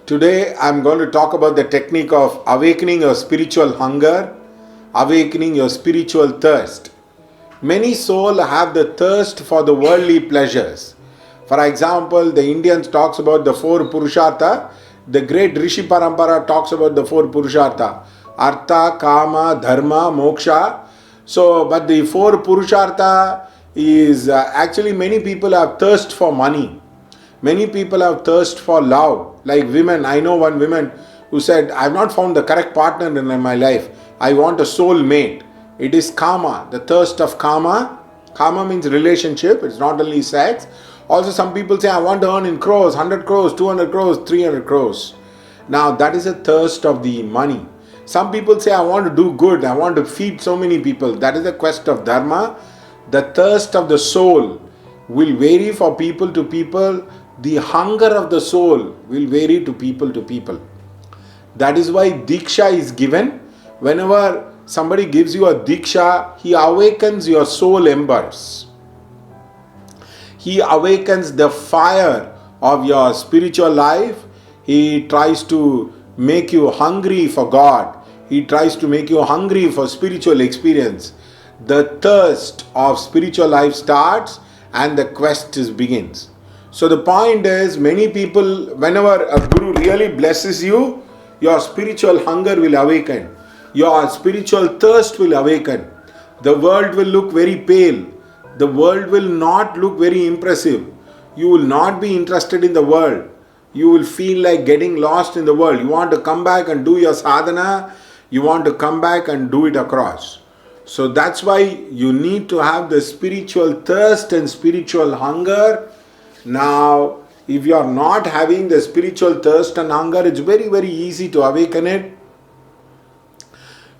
Today I'm going to talk about the technique of awakening your spiritual hunger, awakening your spiritual thirst. Many souls have the thirst for the worldly pleasures. For example, the Indians talks about the four Purushartha. The great Rishi Parampara talks about the four Purushartha. Artha, Kama, Dharma, Moksha. So, but the four Purushartha is actually many people have thirst for money. Many people have thirst for love. Like women, I know one woman who said, I have not found the correct partner in my life. I want a soul mate. It is Kama, the thirst of Kama. Kama means relationship, it's not only sex. Also, some people say, I want to earn in crores, 100 crores, 200 crores, 300 crores. Now, that is a thirst of the money. Some people say, I want to do good, I want to feed so many people. That is the quest of Dharma. The thirst of the soul will vary for people to people. The hunger of the soul will vary to people to people. That is why Diksha is given. Whenever somebody gives you a Diksha, he awakens your soul embers. He awakens the fire of your spiritual life. He tries to make you hungry for God. He tries to make you hungry for spiritual experience. The thirst of spiritual life starts and the quest begins. So the point is, many people, whenever a guru really blesses you, your spiritual hunger will awaken. Your spiritual thirst will awaken. The world will look very pale. The world will not look very impressive. You will not be interested in the world. You will feel like getting lost in the world. You want to come back and do your sadhana. You want to come back and do it across. So that's why you need to have the spiritual thirst and spiritual hunger. Now, if you are not having the spiritual thirst and hunger, it's very, very easy to awaken it.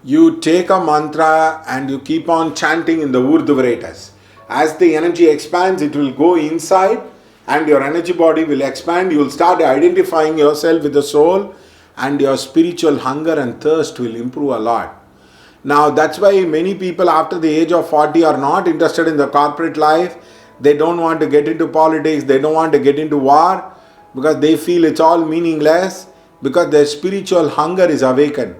You take a mantra and you keep on chanting in the Urdhva. As the energy expands, it will go inside and your energy body will expand. You will start identifying yourself with the soul and your spiritual hunger and thirst will improve a lot. Now, that's why many people after the age of 40 are not interested in the corporate life. They don't want to get into politics. They don't want to get into war because they feel it's all meaningless because their spiritual hunger is awakened.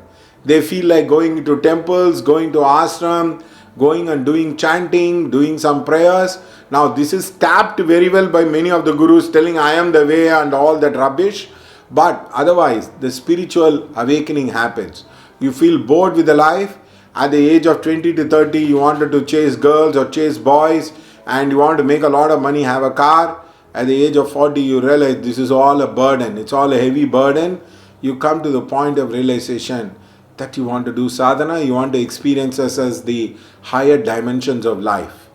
They feel like going into temples, going to ashram, going and doing chanting, doing some prayers. Now this is tapped very well by many of the gurus telling I am the way and all that rubbish. But otherwise, the spiritual awakening happens. You feel bored with the life. At the age of 20 to 30, you wanted to chase girls or chase boys and you want to make a lot of money, have a car. At the age of 40, you realize this is all a burden. It's all a heavy burden. You come to the point of realization that you want to do sadhana, you want to experience us as the higher dimensions of life.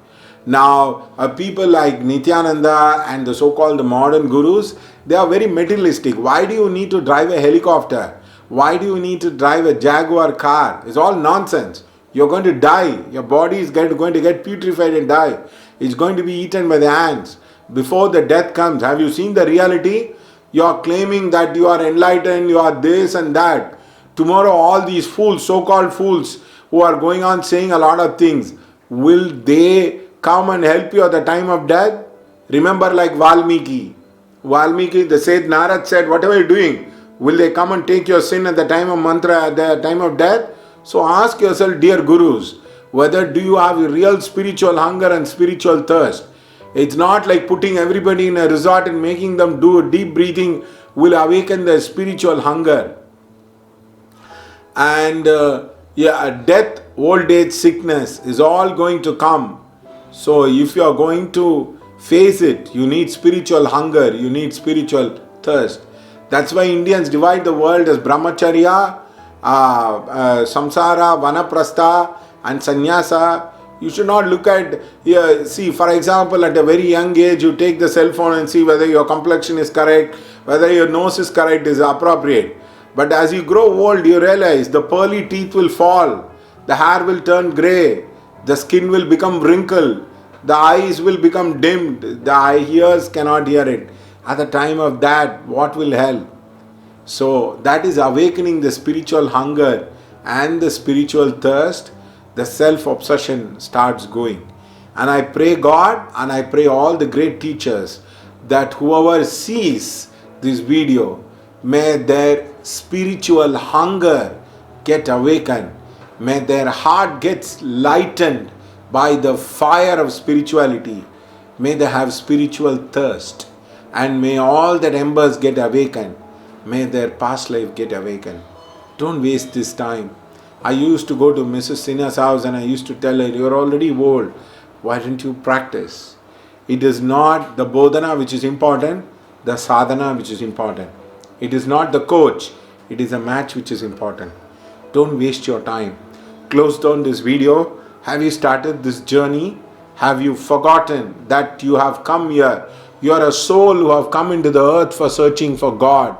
Now, people like Nityananda and the so-called modern gurus, they are very materialistic. Why do you need to drive a helicopter? Why do you need to drive a Jaguar car? It's all nonsense. You're going to die. Your body is going to get putrefied and die. It's going to be eaten by the ants. Before the death comes, have you seen the reality? You are claiming that you are enlightened, you are this and that. Tomorrow all these fools, so-called fools, who are going on saying a lot of things, will they come and help you at the time of death? Remember, like Valmiki, the Seth Narad said, whatever you're doing, will they come and take your sin at the time of mantra, at the time of death? So ask yourself, dear gurus, whether do you have a real spiritual hunger and spiritual thirst? It's not like putting everybody in a resort and making them do a deep breathing will awaken their spiritual hunger. And death, old age, sickness is all going to come. So if you are going to face it, you need spiritual hunger, you need spiritual thirst. That's why Indians divide the world as brahmacharya, samsara, vanaprastha and sannyasa. You should not look at, see, for example, at a very young age, you take the cell phone and see whether your complexion is correct, whether your nose is correct, is appropriate. But as you grow old, you realize the pearly teeth will fall, the hair will turn grey, the skin will become wrinkled, the eyes will become dimmed, the ears cannot hear it. At the time of that, what will help? So that is awakening the spiritual hunger and the spiritual thirst. The self-obsession starts going. And I pray God and I pray all the great teachers that whoever sees this video, May their spiritual hunger get awakened. May their heart get lightened by the fire of spirituality. May they have spiritual thirst. And may all their embers get awakened. May their past life get awakened. Don't waste this time. I used to go to Mrs. Sinha's house and I used to tell her, you're already old. Why don't you practice? It is not the bodhana which is important, the sadhana which is important. It is not the coach, it is a match which is important. Don't waste your time. Close down this video. Have you started this journey? Have you forgotten that you have come here? You are a soul who have come into the earth for searching for God.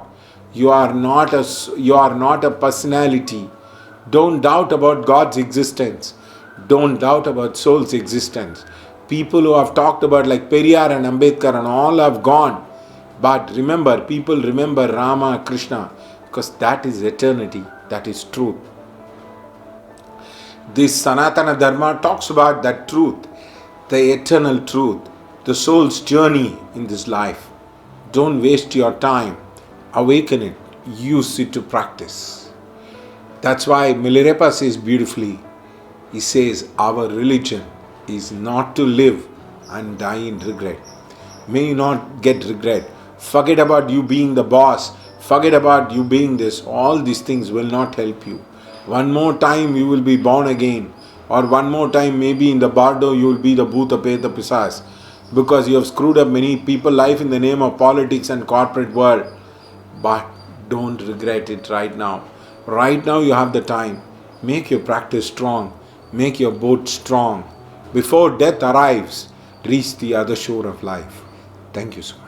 You are not a personality. Don't doubt about God's existence. Don't doubt about soul's existence. People who have talked about like Periyar and Ambedkar and all have gone. But remember, people remember Rama, Krishna, because that is eternity, that is truth. This Sanatana Dharma talks about that truth, the eternal truth, the soul's journey in this life. Don't waste your time. Awaken it. Use it to practice. That's why Milarepa says beautifully, he says, our religion is not to live and die in regret. May you not get regret. Forget about you being the boss. Forget about you being this. All these things will not help you. One more time you will be born again. Or one more time maybe in the bardo you will be the Bhuta Peta Pisas. Because you have screwed up many people's life in the name of politics and corporate world. But don't regret it right now. Right now you have the time. Make your practice strong. Make your boat strong. Before death arrives, reach the other shore of life. Thank you so much.